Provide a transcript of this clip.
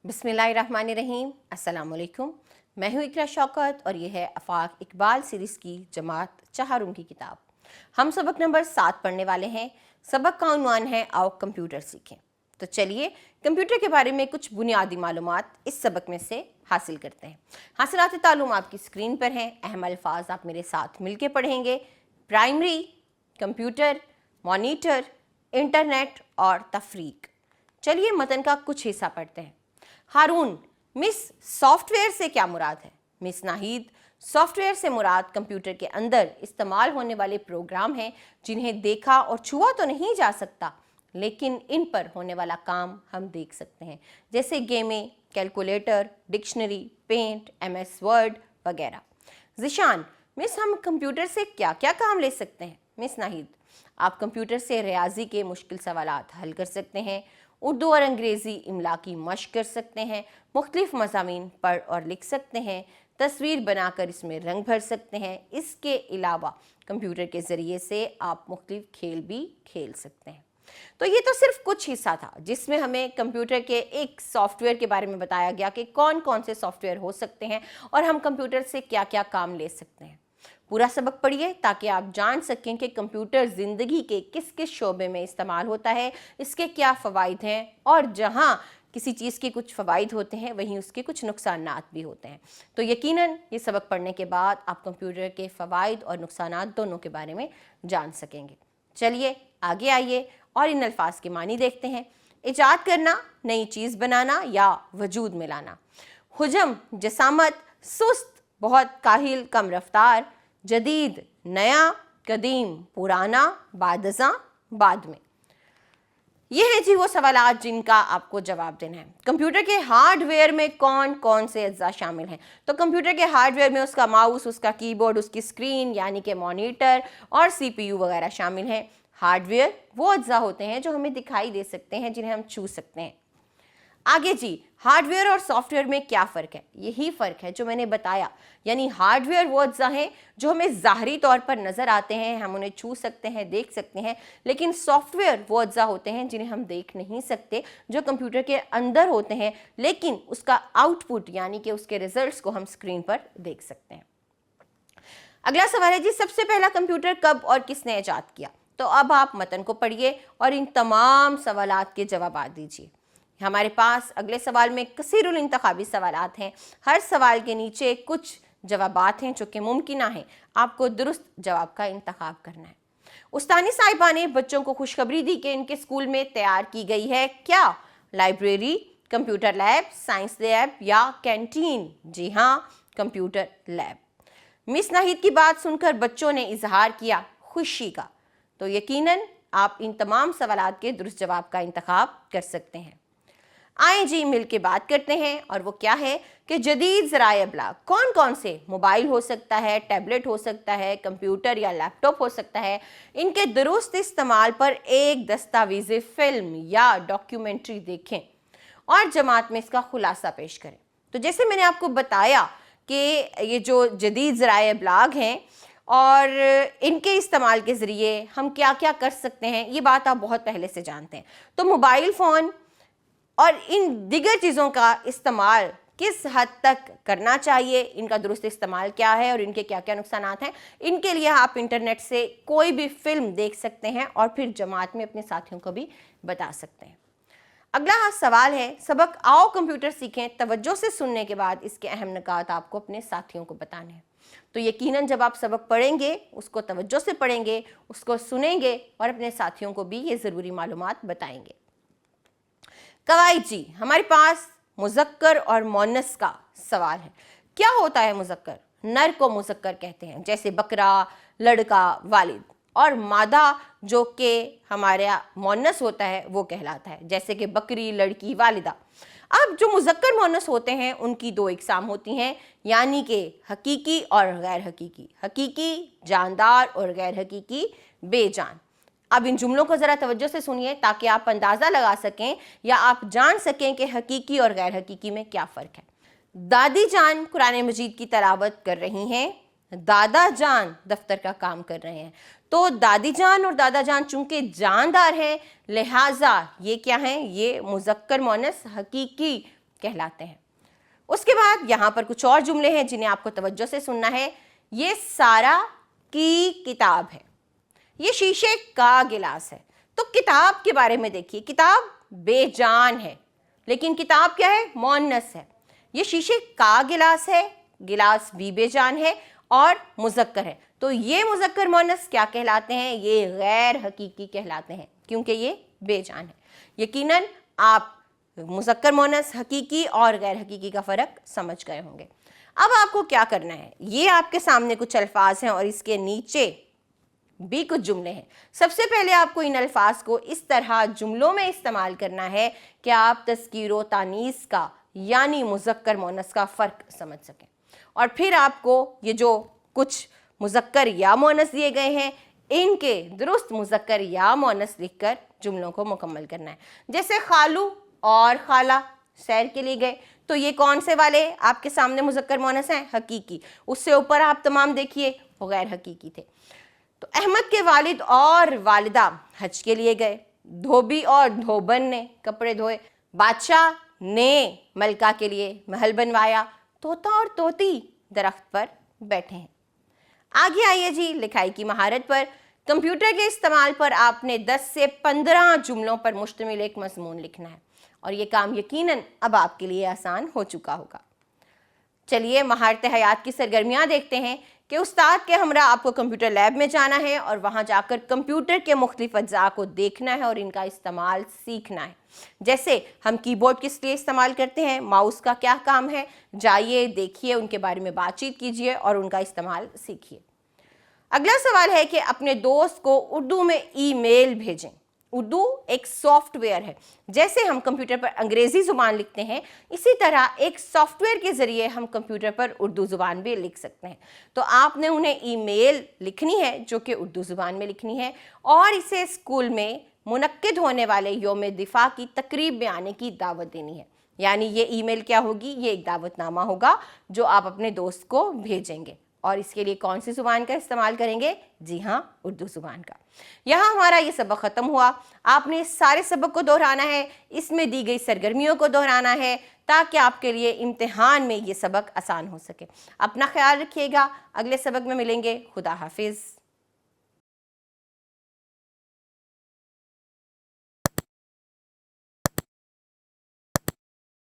बिस्मिल्लाहिर्रहमानिर्रहीम। अस्सलाम वालेकुम। मैं हूँ इकरा शौकत और ये है आफाक इकबाल सीरीज़ की जमात चहारुम की किताब। हम सबक नंबर 7 पढ़ने वाले हैं। सबक का उन्वान है आओ कंप्यूटर सीखें। तो चलिए कंप्यूटर के बारे में कुछ बुनियादी मालूमात इस सबक में से हासिल करते हैं। हासिलात तालूम आपकी स्क्रीन पर हैं। अहम अल्फाज आप मेरे साथ मिलके पढ़ेंगे। प्राइमरी, कंप्यूटर, मॉनिटर, इंटरनेट और तफरीक। चलिए मतन का कुछ हिस्सा पढ़ते हैं। हारून, मिस सॉफ्टवेयर से क्या मुराद है? मिस नाहिद, सॉफ्टवेयर से मुराद कंप्यूटर के अंदर इस्तेमाल होने वाले प्रोग्राम हैं जिन्हें देखा और छुआ तो नहीं जा सकता, लेकिन इन पर होने वाला काम हम देख सकते हैं, जैसे गेमें, calculator, dictionary, paint, MS word वगैरह। ज़िशान, मिस हम कंप्यूटर से क्या क्या काम ले सकते हैं? मिस नाहिद, आप कंप्यूटर से रियाजी के मुश्किल सवालात हल कर सकते हैं, उर्दू और अंग्रेज़ी इमला की मशक कर सकते हैं, मुख्तलिफ मज़ामीन पढ़ और लिख सकते हैं, तस्वीर बनाकर इसमें रंग भर सकते हैं। इसके अलावा कंप्यूटर के ज़रिए से आप मुख्तलिफ खेल भी खेल सकते हैं। तो ये तो सिर्फ कुछ हिस्सा था जिसमें हमें कंप्यूटर के एक सॉफ्टवेयर के बारे में बताया गया कि कौन कौन से सॉफ्टवेयर हो सकते हैं और हम कंप्यूटर से क्या क्या काम ले सकते हैं। पूरा सबक पढ़िए ताकि आप जान सकें कि कंप्यूटर ज़िंदगी के किस किस शोबे में इस्तेमाल होता है, इसके क्या फ़वाइद हैं, और जहाँ किसी चीज़ के कुछ फ़वाइद होते हैं वहीं उसके कुछ नुकसानात भी होते हैं। तो यकीनन ये सबक पढ़ने के बाद आप कंप्यूटर के फ़वाइद और नुकसानात दोनों के बारे में जान सकेंगे। चलिए आगे आइए और इन अल्फाज के मानी देखते हैं। इजाद करना, नई चीज़ बनाना या वजूद में लाना। हुजम, जसामत, सुस्त, बहुत काहिल, कम रफ्तार। जदीद, नया, कदीम, पुराना, बादज़ा, बाद में। ये है जी वो सवालात जिनका आपको जवाब देना है। कंप्यूटर के हार्डवेयर में कौन कौन से अज्जा शामिल हैं? तो कंप्यूटर के हार्डवेयर में उसका माउस, उसका कीबोर्ड, उसकी स्क्रीन यानी कि मॉनिटर और CPU वगैरह शामिल हैं। हार्डवेयर वो अज्जा होते हैं जो हमें दिखाई दे सकते हैं, जिन्हें हम छू सकते हैं। आगे जी, हार्डवेयर और सॉफ्टवेयर में क्या फ़र्क है? यही फ़र्क है जो मैंने बताया, यानी हार्डवेयर वो अज्जा हैं जो हमें ज़ाहरी तौर पर नज़र आते हैं, हम उन्हें छू सकते हैं, देख सकते हैं, लेकिन सॉफ्टवेयर वो अज्जा होते हैं जिन्हें हम देख नहीं सकते, जो कंप्यूटर के अंदर होते हैं, लेकिन उसका आउटपुट यानी कि उसके रिजल्ट्स को हम स्क्रीन पर देख सकते हैं। अगला सवाल है जी, सबसे पहला कंप्यूटर कब और किसने ईजाद किया? तो अब आप मतन को पढ़िए और इन तमाम सवालात के जवाब दीजिए। हमारे पास अगले सवाल में कसीरुल इंतखाबी सवालात हैं। हर सवाल के नीचे कुछ जवाबात हैं जो कि मुमकिन है, आपको दुरुस्त जवाब का इंतखाब करना है। उस्तानी साहिबा ने बच्चों को खुशखबरी दी कि इनके स्कूल में तैयार की गई है क्या? Library, computer lab, science lab या कैंटीन? जी हाँ, कंप्यूटर लैब। मिस नाहिद की बात सुनकर बच्चों ने इजहार किया खुशी का। तो यकीनन आप इन तमाम सवालात के दुरुस्त जवाब का इंतखाब कर सकते हैं। आए जी मिल के बात करते हैं, और वो क्या है कि जदीद ज़राए अबलाग कौन कौन से? मोबाइल हो सकता है, टैबलेट हो सकता है, कंप्यूटर या लैपटॉप हो सकता है। इनके दुरुस्त इस्तेमाल पर एक दस्तावेज़ फ़िल्म या डॉक्यूमेंट्री देखें और जमात में इसका खुलासा पेश करें। तो जैसे मैंने आपको बताया कि ये जो जदीद ज़राए अबलाग हैं और इनके इस्तेमाल के ज़रिए हम क्या क्या कर सकते हैं, ये बात आप बहुत पहले से जानते हैं। तो मोबाइल फ़ोन और इन दिगर चीज़ों का इस्तेमाल किस हद तक करना चाहिए, इनका दुरुस्त इस्तेमाल क्या है और इनके क्या क्या नुकसानात हैं, इनके लिए आप इंटरनेट से कोई भी फिल्म देख सकते हैं और फिर जमात में अपने साथियों को भी बता सकते हैं। अगला सवाल है, सबक आओ कंप्यूटर सीखें, तवज्जो से सुनने के बाद इसके अहम निकात आपको अपने साथियों को बताने हैं। तो यकीनन जब आप सबक पढ़ेंगे, उसको तवज्जो से पढ़ेंगे, उसको सुनेंगे और अपने साथियों को भी ये ज़रूरी मालूमात बताएंगे। कवायद जी, हमारे पास मुज़क्कर और मोनस का सवाल है। क्या होता है मुज़क्कर? नर को मुज़क्कर कहते हैं, जैसे बकरा, लड़का, वालिद, और मादा जो कि हमारा मोनस होता है वो कहलाता है, जैसे कि बकरी, लड़की, वालिदा। अब जो मुज़क्कर मोनस होते हैं उनकी दो इकसाम होती हैं, यानी कि हकीकी और गैर हकीकी। हकीकी जानदार और गैर हकीकी बेजान। अब इन जुमलों को ज़रा तवज्जो से सुनिए ताकि आप अंदाज़ा लगा सकें या आप जान सकें कि हकीकी और गैर हकीकी में क्या फ़र्क है। दादी जान कुरान मजीद की तिलावत कर रही हैं, दादा जान दफ्तर का काम कर रहे हैं। तो दादी जान और दादा जान चूंकि जानदार हैं, लिहाजा ये क्या हैं? ये मुज़क्कर मोनस हकीकी कहलाते हैं। उसके बाद यहाँ पर कुछ और जुमले हैं जिन्हें आपको तवज्जो से सुनना है। ये सारा की किताब है, ये शीशे का गिलास है। तो किताब के बारे में देखिए, किताब बेजान है, लेकिन किताब क्या है? मुअन्नस है। ये शीशे का गिलास है, गिलास भी बेजान है और मुज़क्कर है। तो ये मुज़क्कर मुअन्नस क्या कहलाते हैं? ये गैर हकीकी कहलाते हैं, क्योंकि ये बेजान है। यकीनन आप मुज़क्कर मुअन्नस, हकीकी और गैर हकीकी का फ़र्क समझ गए होंगे। अब आपको क्या करना है, ये आपके सामने कुछ अल्फाज हैं और इसके नीचे भी कुछ जुमले हैं। सबसे पहले आपको इन अल्फाज को इस तरह जुमलों में इस्तेमाल करना है कि आप तज़कीर व तानीस का यानी मुज़क्कर मुअन्नस का फ़र्क समझ सकें, और फिर आपको ये जो कुछ मुज़क्कर या मुअन्नस दिए गए हैं इनके दुरुस्त मुज़क्कर या मुअन्नस लिखकर जुमलों को मुकम्मल करना है। जैसे खालू और खाला सैर के लिए गए, तो ये कौन से वाले आपके सामने मुज़क्कर मुअन्नस हैं? हकीकी। उससे ऊपर आप तमाम देखिए वो गैर हकीकी थे। तो अहमद के वालिद और वालिदा हज के लिए गए, धोबी और धोबन ने कपड़े धोए, बादशाह ने मलका के लिए महल बनवाया, तोता और तोती दरख्त पर बैठे हैं। आगे आइए जी लिखाई की महारत पर। कंप्यूटर के इस्तेमाल पर आपने 10 से 15 जुमलों पर मुश्तमिल एक मज़मून लिखना है और ये काम यकीनन अब आपके लिए आसान हो चुका होगा। चलिए महारत हयात की सरगर्मियाँ देखते हैं कि उस्ताद के हमरा आपको कंप्यूटर लैब में जाना है और वहाँ जाकर कंप्यूटर के मुख्तलिफ अज्जा को देखना है और इनका इस्तेमाल सीखना है। जैसे हम कीबोर्ड किस लिए इस्तेमाल करते हैं, माउस का क्या काम है, जाइए देखिए, उनके बारे में बातचीत कीजिए और उनका इस्तेमाल सीखिए। अगला सवाल है कि अपने दोस्त को उर्दू में ईमेल भेजें। उर्दू एक सॉफ्टवेयर है, जैसे हम कंप्यूटर पर अंग्रेज़ी ज़ुबान लिखते हैं इसी तरह एक सॉफ्टवेयर के ज़रिए हम कंप्यूटर पर उर्दू ज़ुबान भी लिख सकते हैं। तो आपने उन्हें ईमेल लिखनी है जो कि उर्दू ज़ुबान में लिखनी है और इसे स्कूल में मुनक्किद होने वाले यौम दिफा की तकरीब में आने की दावत देनी है। यानी ये ईमेल क्या होगी? ये एक दावतनामा होगा जो आप अपने दोस्त को भेजेंगे। और इसके लिए कौन सी ज़ुबान का इस्तेमाल करेंगे? जी हाँ, उर्दू ज़ुबान का। यहाँ हमारा ये सबक ख़त्म हुआ। आपने इस सारे सबक को दोहराना है, इसमें दी गई सरगर्मियों को दोहराना है ताकि आपके लिए इम्तिहान में ये सबक आसान हो सके। अपना ख्याल रखिएगा, अगले सबक में मिलेंगे। खुदा हाफिज़।